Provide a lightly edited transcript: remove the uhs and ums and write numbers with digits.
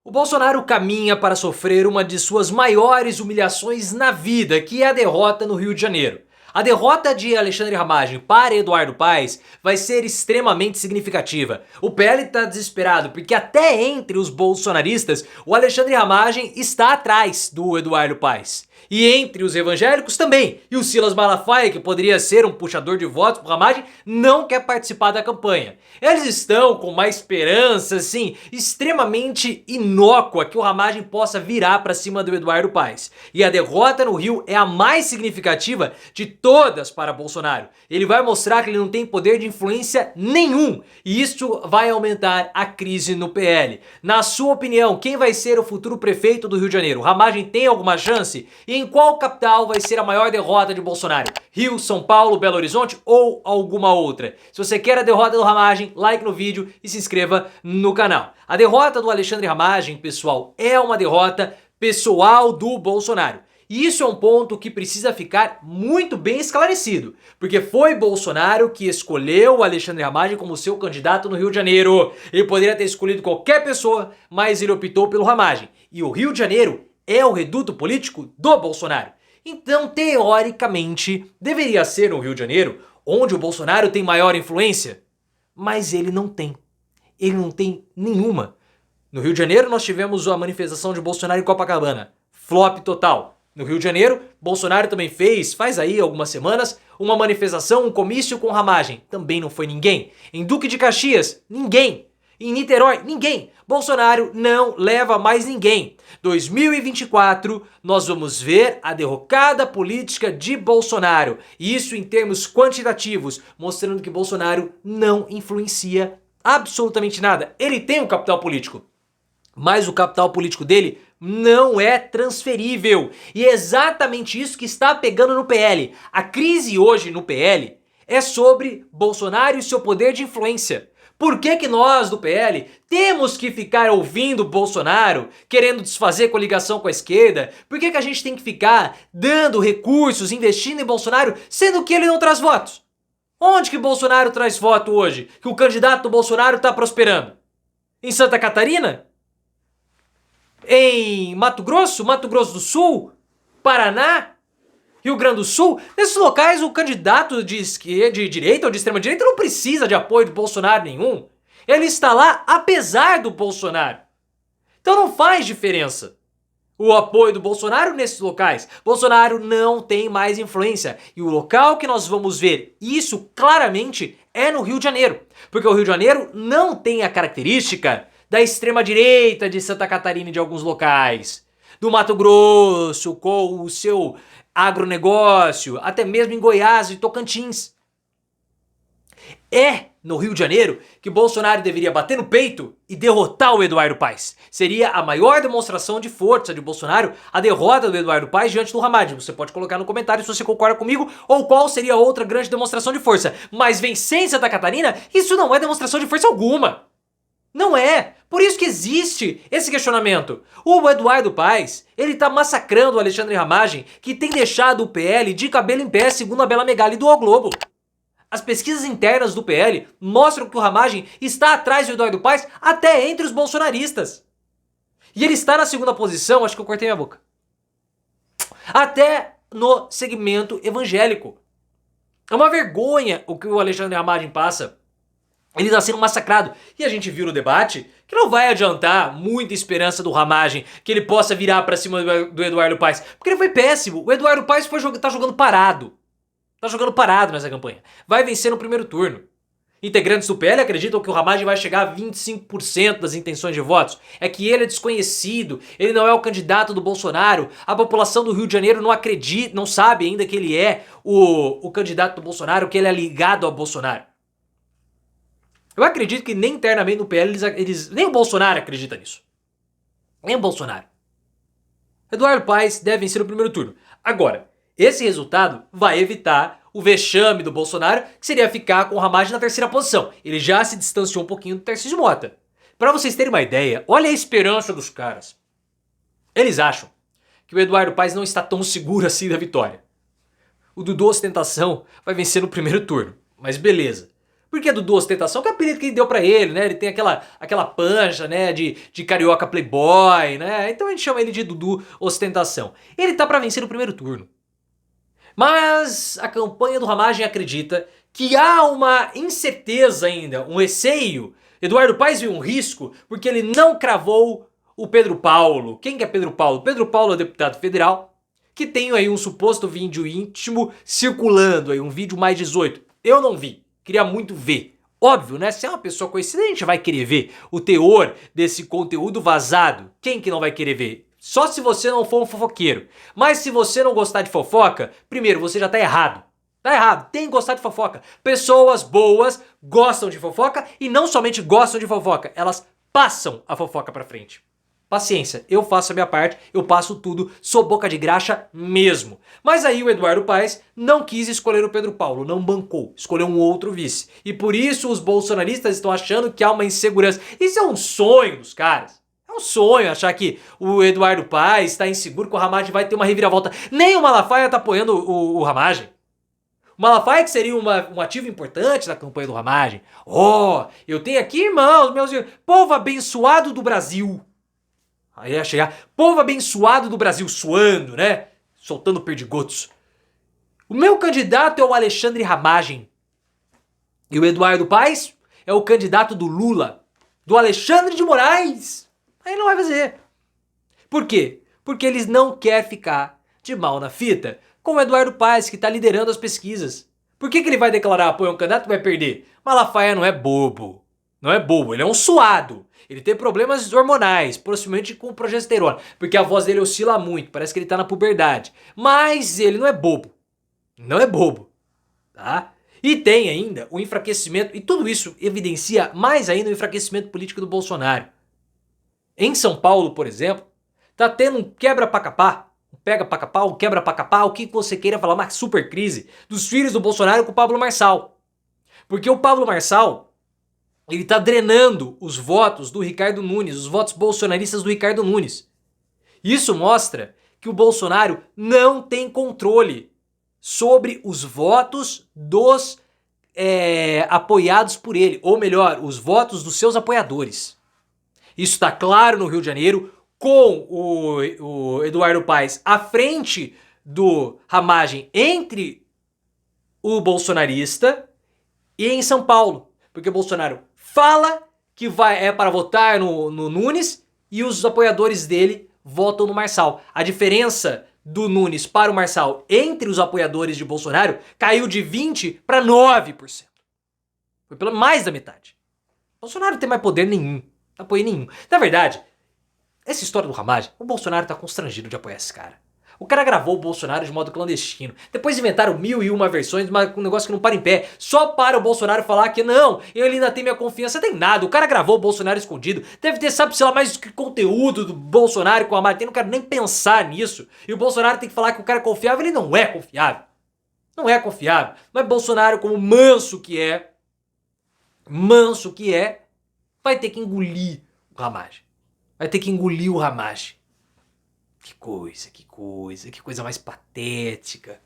O Bolsonaro caminha para sofrer uma de suas maiores humilhações na vida, que é a derrota no Rio de Janeiro. A derrota de Alexandre Ramagem para Eduardo Paes vai ser extremamente significativa. O PL está desesperado porque até entre os bolsonaristas o Alexandre Ramagem está atrás do Eduardo Paes. E entre os evangélicos também. E o Silas Malafaia, que poderia ser um puxador de votos para Ramagem, não quer participar da campanha. Eles estão com uma esperança, assim, extremamente inócua que o Ramagem possa virar para cima do Eduardo Paes. E a derrota no Rio é a mais significativa de todas para Bolsonaro. Ele vai mostrar que ele não tem poder de influência nenhum. E isso vai aumentar a crise no PL. Na sua opinião, quem vai ser o futuro prefeito do Rio de Janeiro? O Ramagem tem alguma chance? E em qual capital vai ser a maior derrota de Bolsonaro? Rio, São Paulo, Belo Horizonte ou alguma outra? Se você quer a derrota do Ramagem, like no vídeo e se inscreva no canal. A derrota do Alexandre Ramagem, pessoal, é uma derrota pessoal do Bolsonaro. E isso é um ponto que precisa ficar muito bem esclarecido, porque foi Bolsonaro que escolheu o Alexandre Ramagem como seu candidato no Rio de Janeiro. Ele poderia ter escolhido qualquer pessoa, mas ele optou pelo Ramagem. E o Rio de Janeiro é o reduto político do Bolsonaro. Então, teoricamente, deveria ser no Rio de Janeiro, onde o Bolsonaro tem maior influência. Mas ele não tem. Ele não tem nenhuma. No Rio de Janeiro, nós tivemos a manifestação de Bolsonaro em Copacabana. Flop total. No Rio de Janeiro, Bolsonaro também faz aí algumas semanas, uma manifestação, um comício com Ramagem. Também não foi ninguém. Em Duque de Caxias, ninguém. Em Niterói, ninguém. Bolsonaro não leva mais ninguém. 2024, nós vamos ver a derrocada política de Bolsonaro. Isso em termos quantitativos, mostrando que Bolsonaro não influencia absolutamente nada. Ele tem um capital político, mas o capital político dele não é transferível. E é exatamente isso que está pegando no PL. A crise hoje no PL é sobre Bolsonaro e seu poder de influência. Por que nós do PL temos que ficar ouvindo Bolsonaro, querendo desfazer coligação com a esquerda? Por que a gente tem que ficar dando recursos, investindo em Bolsonaro, sendo que ele não traz votos? Onde que Bolsonaro traz voto hoje? Que o candidato do Bolsonaro está prosperando? Em Santa Catarina? Em Mato Grosso do Sul? Paraná? Rio Grande do Sul? Nesses locais o candidato de esquerda, de direita ou de extrema direita não precisa de apoio de Bolsonaro nenhum. Ele está lá apesar do Bolsonaro. Então não faz diferença o apoio do Bolsonaro nesses locais. Bolsonaro não tem mais influência. E o local que nós vamos ver isso claramente é no Rio de Janeiro. Porque o Rio de Janeiro não tem a característica da extrema direita de Santa Catarina e de alguns locais. Do Mato Grosso, com o seu agronegócio, até mesmo em Goiás e Tocantins. É no Rio de Janeiro que Bolsonaro deveria bater no peito e derrotar o Eduardo Paes. Seria a maior demonstração de força de Bolsonaro a derrota do Eduardo Paes diante do Ramagem. Você pode colocar no comentário se você concorda comigo ou qual seria outra grande demonstração de força. Mas vencer em Santa Catarina, isso não é demonstração de força alguma. Não é. Por isso que existe esse questionamento. O Eduardo Paes, ele tá massacrando o Alexandre Ramagem, que tem deixado o PL de cabelo em pé, segundo a Bela Megali do O Globo. As pesquisas internas do PL mostram que o Ramagem está atrás do Eduardo Paes até entre os bolsonaristas. E ele está na segunda posição, acho que eu cortei minha boca, até no segmento evangélico. É uma vergonha o que o Alexandre Ramagem passa. Ele está sendo massacrado. E a gente viu no debate que não vai adiantar muita esperança do Ramagem que ele possa virar para cima do Eduardo Paes. Porque ele foi péssimo. O Eduardo Paes tá jogando parado. Tá jogando parado nessa campanha. Vai vencer no primeiro turno. Integrantes do PL acreditam que o Ramagem vai chegar a 25% das intenções de votos. É que ele é desconhecido. Ele não é o candidato do Bolsonaro. A população do Rio de Janeiro não acredita, não sabe ainda que ele é o candidato do Bolsonaro, que ele é ligado ao Bolsonaro. Eu acredito que nem internamente no PL nem o Bolsonaro acredita nisso. Nem o Bolsonaro. Eduardo Paes deve vencer no primeiro turno. Agora, esse resultado vai evitar o vexame do Bolsonaro, que seria ficar com o Ramagem na terceira posição. Ele já se distanciou um pouquinho do Tarcísio Mota. Para vocês terem uma ideia, olha a esperança dos caras. Eles acham que o Eduardo Paes não está tão seguro assim da vitória. O Dudu Ostentação vai vencer no primeiro turno, mas beleza. Por que Dudu Ostentação? Que é o apelido que ele deu pra ele, né? Ele tem aquela pancha, né, de carioca playboy, né? Então a gente chama ele de Dudu Ostentação. Ele tá pra vencer no primeiro turno. Mas a campanha do Ramagem acredita que há uma incerteza ainda, um receio. Eduardo Paes viu um risco porque ele não cravou o Pedro Paulo. Quem que é Pedro Paulo? Pedro Paulo é deputado federal que tem aí um suposto vídeo íntimo circulando aí, um vídeo mais 18. Eu não vi, queria muito ver. Óbvio, né? Se é uma pessoa conhecida, a gente vai querer ver o teor desse conteúdo vazado. Quem que não vai querer ver? Só se você não for um fofoqueiro. Mas se você não gostar de fofoca, primeiro, você já tá errado. Tá errado, tem que gostar de fofoca. Pessoas boas gostam de fofoca e não somente gostam de fofoca, elas passam a fofoca pra frente. Paciência, eu faço a minha parte, eu passo tudo, sou boca de graxa mesmo. Mas aí o Eduardo Paes não quis escolher o Pedro Paulo, não bancou, escolheu um outro vice. E por isso os bolsonaristas estão achando que há uma insegurança. Isso é um sonho dos caras. É um sonho achar que o Eduardo Paes está inseguro que o Ramagem vai ter uma reviravolta. Nem o Malafaia está apoiando o Ramagem. O Malafaia que seria um ativo importante na campanha do Ramagem. Oh, eu tenho aqui, irmãos, meus povo abençoado do Brasil. Aí ia chegar, povo abençoado do Brasil, suando, né? Soltando perdigotos. O meu candidato é o Alexandre Ramagem. E o Eduardo Paes é o candidato do Lula, do Alexandre de Moraes. Aí não vai fazer. Por quê? Porque eles não querem ficar de mal na fita com o Eduardo Paes, que está liderando as pesquisas. Por que ele vai declarar apoio a um candidato que vai perder? Malafaia não é bobo. Não é bobo, ele é um suado. Ele tem problemas hormonais, possivelmente com progesterona, porque a voz dele oscila muito, parece que ele tá na puberdade. Mas ele não é bobo. Não é bobo, tá? E tem ainda o enfraquecimento, e tudo isso evidencia mais ainda o enfraquecimento político do Bolsonaro. Em São Paulo, por exemplo, tá tendo um quebra-pacapá, um pega-pacapá, um quebra-pacapá, o que você queira falar, uma super crise dos filhos do Bolsonaro com o Pablo Marçal. Porque o Pablo Marçal, ele tá drenando os votos do Ricardo Nunes, os votos bolsonaristas do Ricardo Nunes. Isso mostra que o Bolsonaro não tem controle sobre os votos dos apoiados por ele, ou melhor, os votos dos seus apoiadores. Isso está claro no Rio de Janeiro, com o Eduardo Paes à frente do Ramagem entre o bolsonarista e em São Paulo, porque o Bolsonaro fala que é para votar no Nunes e os apoiadores dele votam no Marçal. A diferença do Nunes para o Marçal entre os apoiadores de Bolsonaro caiu de 20% para 9%. Foi pela mais da metade. Bolsonaro não tem mais poder nenhum, não apoia nenhum. Na verdade, essa história do Ramagem, o Bolsonaro tá constrangido de apoiar esse cara. O cara gravou o Bolsonaro de modo clandestino. Depois inventaram 1001 versões, mas um negócio que não para em pé. Só para o Bolsonaro falar que não, ele ainda tem minha confiança. Tem nada, o cara gravou o Bolsonaro escondido. Deve ter, sabe, sei lá, mais que conteúdo do Bolsonaro com a Marta. Eu não quero nem pensar nisso. E o Bolsonaro tem que falar que o cara é confiável. Ele não é confiável. Não é confiável. Mas Bolsonaro, como manso que é, vai ter que engolir o Ramagem. Vai ter que engolir o Ramagem. Que coisa mais patética.